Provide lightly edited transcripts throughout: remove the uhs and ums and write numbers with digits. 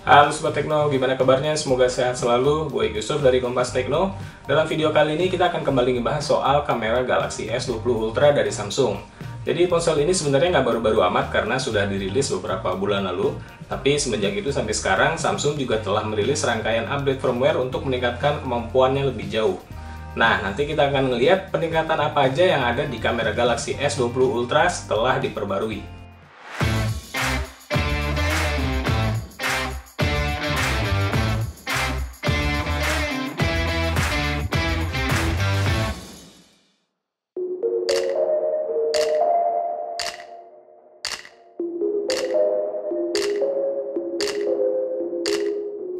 Halo Sobat Tekno, gimana kabarnya? Semoga sehat selalu. Gue Yusuf dari Kompas Tekno. Dalam video kali ini kita akan kembali ngebahas soal kamera Galaxy S20 Ultra dari Samsung. Jadi ponsel ini sebenarnya nggak baru-baru amat karena sudah dirilis beberapa bulan lalu. Tapi semenjak itu sampai sekarang, Samsung juga telah merilis rangkaian update firmware untuk meningkatkan kemampuannya lebih jauh. Nah, nanti kita akan melihat peningkatan apa aja yang ada di kamera Galaxy S20 Ultra setelah diperbarui.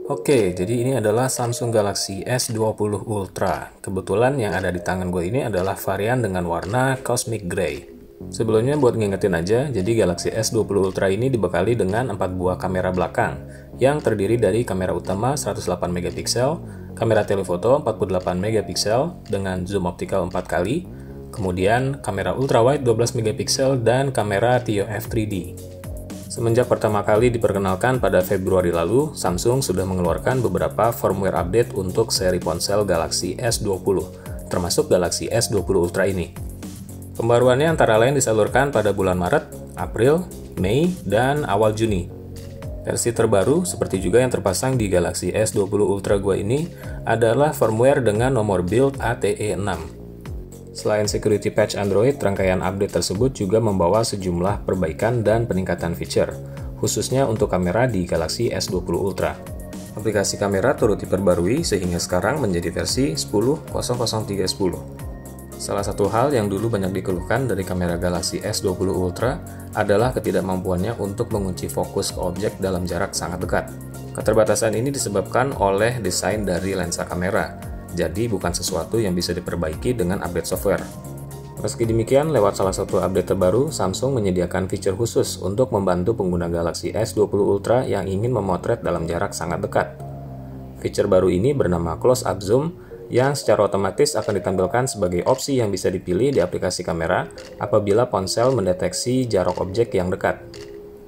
Oke, jadi ini adalah Samsung Galaxy S20 Ultra. Kebetulan yang ada di tangan gue ini adalah varian dengan warna Cosmic Gray. Sebelumnya buat ngingetin aja, jadi Galaxy S20 Ultra ini dibekali dengan 4 buah kamera belakang yang terdiri dari kamera utama 108 megapiksel, kamera telefoto 48 megapiksel dengan zoom optikal 4 kali, kemudian kamera ultrawide 12 megapiksel dan kamera TOF 3D. Semenjak pertama kali diperkenalkan pada Februari lalu, Samsung sudah mengeluarkan beberapa firmware update untuk seri ponsel Galaxy S20, termasuk Galaxy S20 Ultra ini. Pembaruannya antara lain disalurkan pada bulan Maret, April, Mei, dan awal Juni. Versi terbaru, seperti juga yang terpasang di Galaxy S20 Ultra gua ini, adalah firmware dengan nomor build ATE6. Selain security patch Android, rangkaian update tersebut juga membawa sejumlah perbaikan dan peningkatan fitur, khususnya untuk kamera di Galaxy S20 Ultra. Aplikasi kamera turut diperbarui sehingga sekarang menjadi versi 10.00310. Salah satu hal yang dulu banyak dikeluhkan dari kamera Galaxy S20 Ultra adalah ketidakmampuannya untuk mengunci fokus ke objek dalam jarak sangat dekat. Keterbatasan ini disebabkan oleh desain dari lensa kamera, jadi bukan sesuatu yang bisa diperbaiki dengan update software. Meski demikian, lewat salah satu update terbaru, Samsung menyediakan fitur khusus untuk membantu pengguna Galaxy S20 Ultra yang ingin memotret dalam jarak sangat dekat. Fitur baru ini bernama Close Up Zoom, yang secara otomatis akan ditampilkan sebagai opsi yang bisa dipilih di aplikasi kamera apabila ponsel mendeteksi jarak objek yang dekat.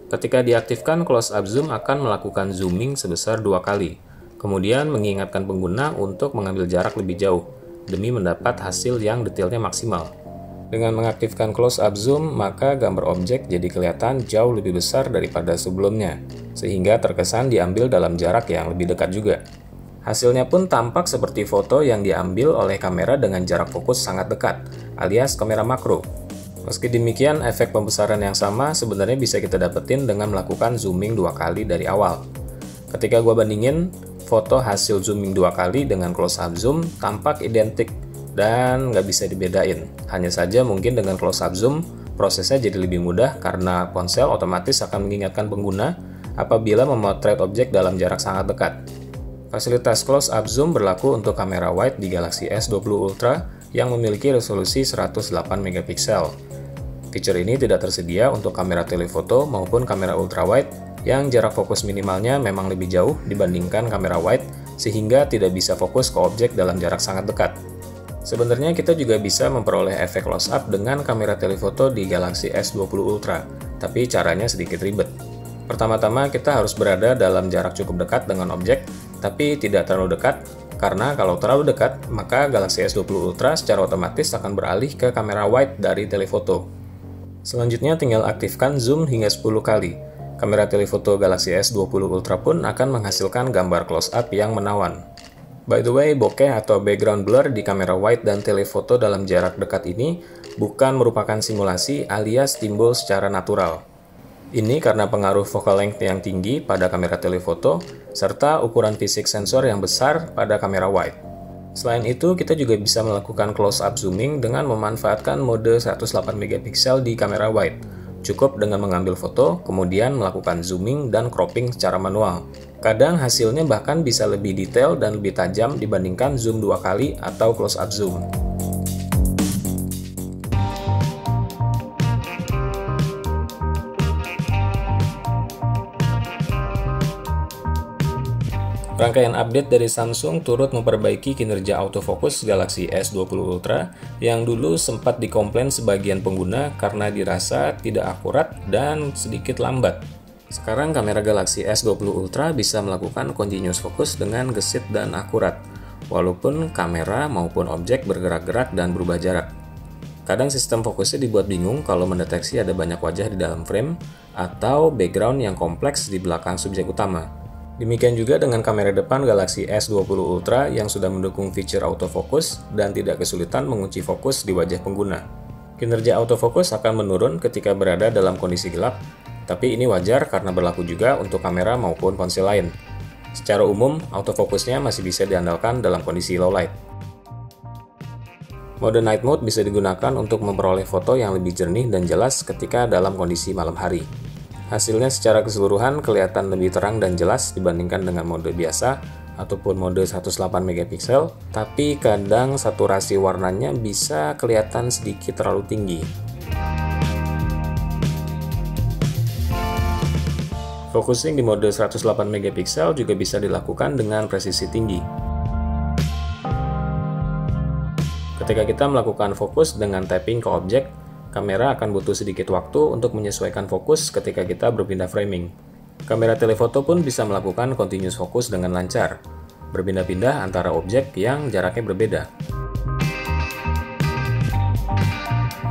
Ketika diaktifkan, Close Up Zoom akan melakukan zooming sebesar 2 kali. Kemudian mengingatkan pengguna untuk mengambil jarak lebih jauh, demi mendapat hasil yang detailnya maksimal. Dengan mengaktifkan close up zoom, maka gambar objek jadi kelihatan jauh lebih besar daripada sebelumnya, sehingga terkesan diambil dalam jarak yang lebih dekat juga. Hasilnya pun tampak seperti foto yang diambil oleh kamera dengan jarak fokus sangat dekat, alias kamera makro. Meski demikian, efek pembesaran yang sama sebenarnya bisa kita dapetin dengan melakukan zooming 2 kali dari awal. Ketika gua bandingin, foto hasil zooming 2 kali dengan close up zoom tampak identik dan nggak bisa dibedain. Hanya saja mungkin dengan close up zoom prosesnya jadi lebih mudah karena ponsel otomatis akan mengingatkan pengguna apabila memotret objek dalam jarak sangat dekat. Fasilitas close up zoom berlaku untuk kamera wide di Galaxy S20 Ultra yang memiliki resolusi 108 megapiksel. Fitur ini tidak tersedia untuk kamera telefoto maupun kamera ultrawide yang jarak fokus minimalnya memang lebih jauh dibandingkan kamera wide sehingga tidak bisa fokus ke objek dalam jarak sangat dekat. Sebenarnya kita juga bisa memperoleh efek close up dengan kamera telefoto di Galaxy S20 Ultra, tapi caranya sedikit ribet. Pertama-tama kita harus berada dalam jarak cukup dekat dengan objek, tapi tidak terlalu dekat, karena kalau terlalu dekat, maka Galaxy S20 Ultra secara otomatis akan beralih ke kamera wide dari telefoto. Selanjutnya tinggal aktifkan zoom hingga 10 kali. Kamera telefoto Galaxy S20 Ultra pun akan menghasilkan gambar close-up yang menawan. By the way, bokeh atau background blur di kamera wide dan telefoto dalam jarak dekat ini bukan merupakan simulasi alias timbul secara natural. Ini karena pengaruh focal length yang tinggi pada kamera telefoto, serta ukuran fisik sensor yang besar pada kamera wide. Selain itu, kita juga bisa melakukan close-up zooming dengan memanfaatkan mode 108 megapiksel di kamera wide. Cukup dengan mengambil foto, kemudian melakukan zooming dan cropping secara manual. Kadang hasilnya bahkan bisa lebih detail dan lebih tajam dibandingkan zoom 2 kali atau close up zoom. Rangkaian update dari Samsung turut memperbaiki kinerja autofocus Galaxy S20 Ultra yang dulu sempat dikomplain sebagian pengguna karena dirasa tidak akurat dan sedikit lambat. Sekarang kamera Galaxy S20 Ultra bisa melakukan continuous focus dengan gesit dan akurat, walaupun kamera maupun objek bergerak-gerak dan berubah jarak. Kadang sistem fokusnya dibuat bingung kalau mendeteksi ada banyak wajah di dalam frame atau background yang kompleks di belakang subjek utama. Demikian juga dengan kamera depan Galaxy S20 Ultra yang sudah mendukung fitur autofocus dan tidak kesulitan mengunci fokus di wajah pengguna. Kinerja autofocus akan menurun ketika berada dalam kondisi gelap, tapi ini wajar karena berlaku juga untuk kamera maupun ponsel lain. Secara umum, autofokusnya masih bisa diandalkan dalam kondisi low light. Mode Night Mode bisa digunakan untuk memperoleh foto yang lebih jernih dan jelas ketika dalam kondisi malam hari. Hasilnya secara keseluruhan kelihatan lebih terang dan jelas dibandingkan dengan mode biasa ataupun mode 108 megapiksel, tapi kadang saturasi warnanya bisa kelihatan sedikit terlalu tinggi. Focusing di mode 108 megapiksel juga bisa dilakukan dengan presisi tinggi. Ketika kita melakukan fokus dengan tapping ke objek, kamera akan butuh sedikit waktu untuk menyesuaikan fokus ketika kita berpindah framing. Kamera telefoto pun bisa melakukan continuous focus dengan lancar, berpindah-pindah antara objek yang jaraknya berbeda.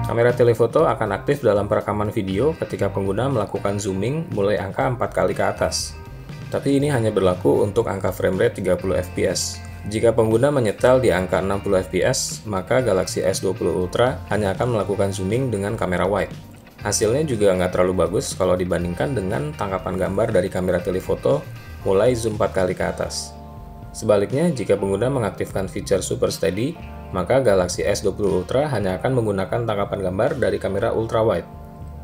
Kamera telefoto akan aktif dalam perekaman video ketika pengguna melakukan zooming mulai angka 4 kali ke atas. Tapi ini hanya berlaku untuk angka frame rate 30 fps. Jika pengguna menyetel di angka 60 fps, maka Galaxy S20 Ultra hanya akan melakukan zooming dengan kamera wide. Hasilnya juga nggak terlalu bagus kalau dibandingkan dengan tangkapan gambar dari kamera telefoto mulai zoom 4 kali ke atas. Sebaliknya, jika pengguna mengaktifkan fitur Super Steady, maka Galaxy S20 Ultra hanya akan menggunakan tangkapan gambar dari kamera ultra wide.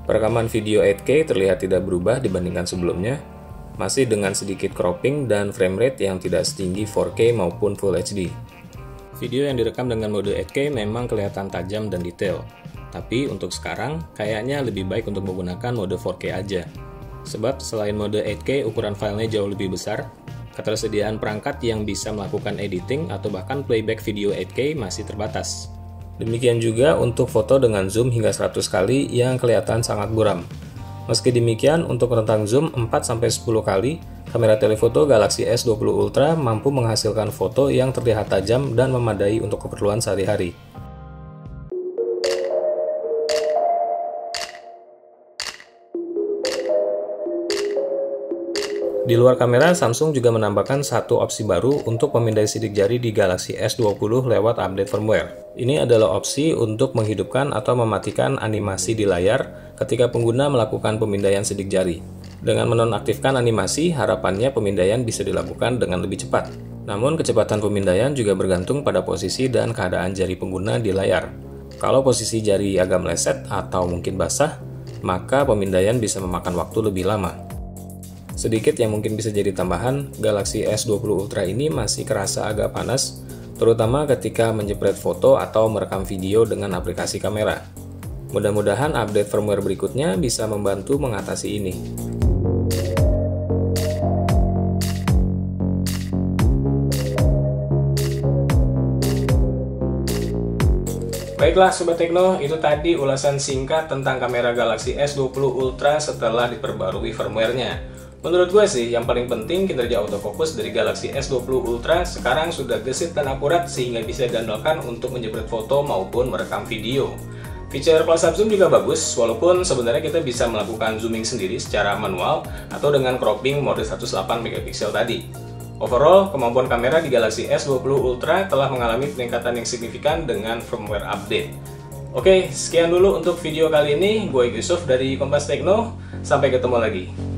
Perekaman video 8K terlihat tidak berubah dibandingkan sebelumnya, masih dengan sedikit cropping dan frame rate yang tidak setinggi 4K maupun Full HD. Video yang direkam dengan mode 8K memang kelihatan tajam dan detail, tapi untuk sekarang kayaknya lebih baik untuk menggunakan mode 4K aja. Sebab selain mode 8K ukuran filenya jauh lebih besar, ketersediaan perangkat yang bisa melakukan editing atau bahkan playback video 8K masih terbatas. Demikian juga untuk foto dengan zoom hingga 100 kali yang kelihatan sangat buram. Meski demikian, untuk rentang zoom 4-10 kali, kamera telefoto Galaxy S20 Ultra mampu menghasilkan foto yang terlihat tajam dan memadai untuk keperluan sehari-hari. Di luar kamera, Samsung juga menambahkan satu opsi baru untuk memindai sidik jari di Galaxy S20 lewat update firmware. Ini adalah opsi untuk menghidupkan atau mematikan animasi di layar ketika pengguna melakukan pemindaian sidik jari. Dengan menonaktifkan animasi, harapannya pemindaian bisa dilakukan dengan lebih cepat. Namun, kecepatan pemindaian juga bergantung pada posisi dan keadaan jari pengguna di layar. Kalau posisi jari agak meleset atau mungkin basah, maka pemindaian bisa memakan waktu lebih lama. Sedikit yang mungkin bisa jadi tambahan, Galaxy S20 Ultra ini masih kerasa agak panas, terutama ketika menjepret foto atau merekam video dengan aplikasi kamera. Mudah-mudahan update firmware berikutnya bisa membantu mengatasi ini. Baiklah Sobat Tekno, itu tadi ulasan singkat tentang kamera Galaxy S20 Ultra setelah diperbarui firmware-nya. Menurut gue sih, yang paling penting kinerja autofocus dari Galaxy S20 Ultra sekarang sudah gesit dan akurat sehingga bisa diandalkan untuk menjepret foto maupun merekam video. Fitur close-up zoom juga bagus, walaupun sebenarnya kita bisa melakukan zooming sendiri secara manual atau dengan cropping mode 108 megapiksel tadi. Overall, kemampuan kamera di Galaxy S20 Ultra telah mengalami peningkatan yang signifikan dengan firmware update. Oke, sekian dulu untuk video kali ini. Gue Yusuf dari Kompas Tekno. Sampai ketemu lagi.